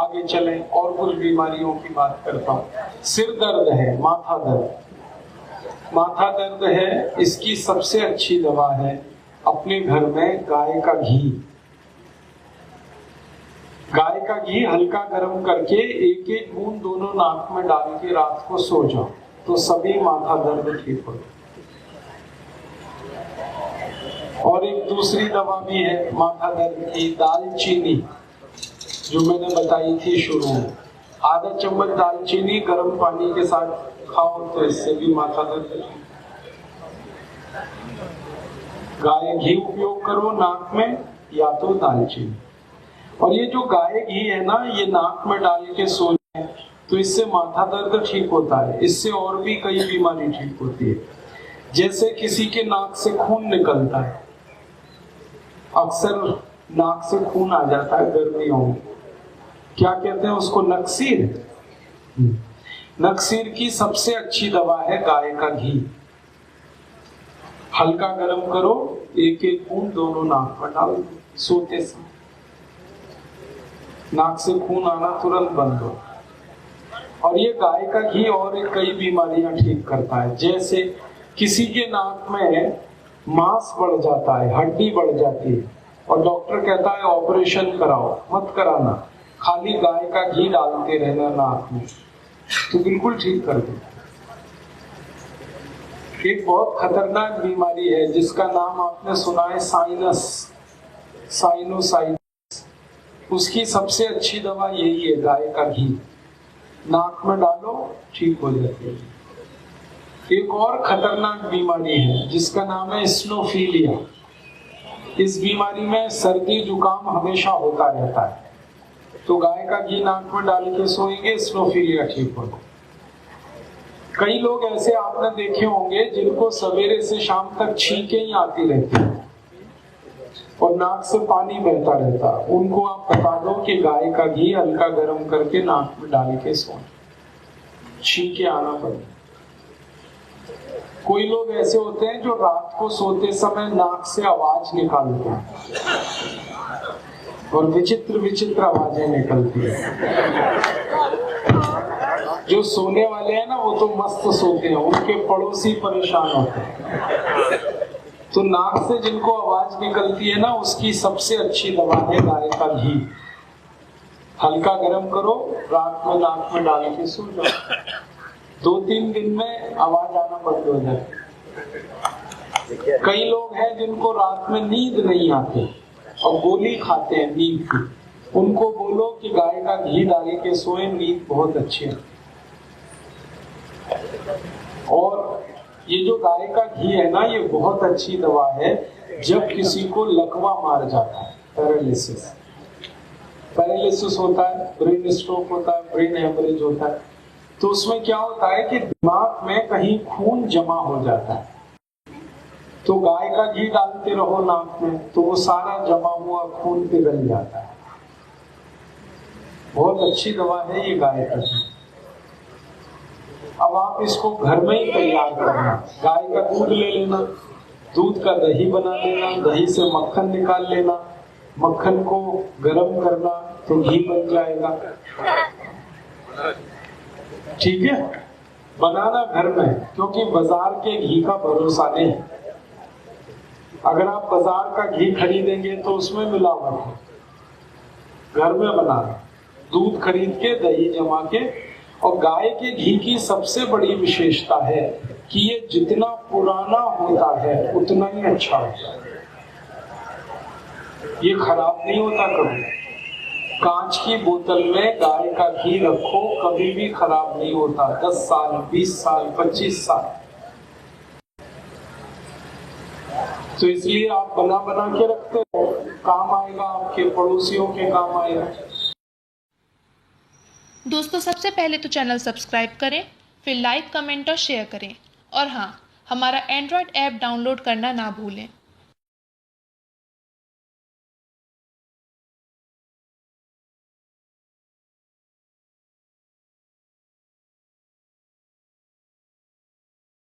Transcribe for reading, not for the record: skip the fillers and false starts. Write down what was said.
आगे चलें और कुछ बीमारियों की बात करता हूँ। सिर दर्द है, माथा दर्द है, इसकी सबसे अच्छी दवा है अपने घर में गाय का घी। गाय का घी हल्का गर्म करके एक एक बूंद दोनों नाक में डाल के रात को सो जाओ तो सभी माथा दर्द ठीक हो। और एक दूसरी दवा भी है माथा दर्द की, दालचीनी, जो मैंने बताई थी शुरू में। आधा चम्मच दालचीनी गर्म पानी के साथ खाओ तो इससे भी माथा दर्द। गाय घी उपयोग करो नाक में या तो दालचीनी। और ये जो गाय घी है ना, ये नाक में डाल के सो जाए तो इससे माथा दर्द ठीक होता है। इससे और भी कई बीमारी ठीक होती है। जैसे किसी के नाक से खून निकलता है, अक्सर नाक से खून आ जाता है गर्मियों में, क्या कहते हैं उसको, नक्सीर। नक्सीर की सबसे अच्छी दवा है गाय का घी। हल्का गरम करो, एक एक बूंद दोनों नाक में डाल दो सोते समय, नाक से खून आना तुरंत बंद हो। और ये गाय का घी और कई बीमारियां ठीक करता है। जैसे किसी के नाक में मांस बढ़ जाता है, हड्डी बढ़ जाती है और डॉक्टर कहता है ऑपरेशन कराओ, मत कराना, खाली गाय का घी डालते रहना नाक में तो बिल्कुल ठीक कर देता। एक बहुत खतरनाक बीमारी है जिसका नाम आपने सुना है, साइनोसाइटिस। उसकी सबसे अच्छी दवा यही है, गाय का घी नाक में डालो ठीक हो जाती है। एक और खतरनाक बीमारी है जिसका नाम है स्नोफीलिया। इस बीमारी में सर्दी जुकाम हमेशा होता रहता है, तो गाय का घी नाक में डाल के सोएंगे, स्नोफीलिया ठीक होगा। कई लोग ऐसे आपने देखे होंगे जिनको सवेरे से शाम तक छींकें ही आती रहती है और नाक से पानी बहता रहता, उनको आप बता दो कि गाय का घी हल्का गर्म करके नाक में डाल के सोएं, छींके आना पड़े। कोई लोग ऐसे होते हैं जो रात को सोते समय नाक से आवाज निकालते हैं और विचित्र विचित्र आवाजें निकलती है। जो सोने वाले हैं ना वो तो मस्त सोते हैं, उनके पड़ोसी परेशान होते हैं। तो नाक से जिनको आवाज निकलती है ना, उसकी सबसे अच्छी दवा है गाय का घी। हल्का गरम करो, रात में नाक में डाल के सो जाओ, 2-3 दिन में आवाज आना बंद हो जाती। कई लोग हैं जिनको रात में नींद नहीं आती और गोली खाते हैं नींद की, उनको बोलो कि गाय का घी डाल के सोए, नींद बहुत अच्छी है। और ये जो गाय का घी है ना, ये बहुत अच्छी दवा है जब किसी को लकवा मार जाता है, पैरालिसिस होता है, ब्रेन स्ट्रोक होता है, ब्रेन हेमरेज होता है, तो उसमें क्या होता है कि दिमाग में कहीं खून जमा हो जाता है। तो गाय का घी डालते रहो नाक में तो वो सारा जमा हुआ खून पिघल जाता है। बहुत अच्छी दवा है ये गाय का घी। अब आप इसको घर में ही तैयार करना। गाय का दूध ले लेना, दूध का दही बना लेना, दही से मक्खन निकाल लेना, मक्खन को गरम करना तो घी बन जाएगा। ठीक है, बनाना घर में, क्योंकि बाजार के घी का भरोसा नहीं। अगर आप बाजार का घी खरीदेंगे तो उसमें मिलावट है। घर में बनाना, दूध खरीद के, दही जमा के। और गाय के घी की सबसे बड़ी विशेषता है कि ये जितना पुराना होता है उतना ही अच्छा होता है। ये खराब नहीं होता कभी। कांच की बोतल में गाय का घी रखो, कभी भी खराब नहीं होता। 10 साल, 20 साल, 25 साल। तो इसलिए आप बना बना के रखते हो, काम आएगा, आपके पड़ोसियों के काम आएगा। दोस्तों, सबसे पहले तो चैनल सब्सक्राइब करें, फिर लाइक, कमेंट और शेयर करें। और हाँ, हमारा एंड्रॉयड ऐप डाउनलोड करना ना भूलें।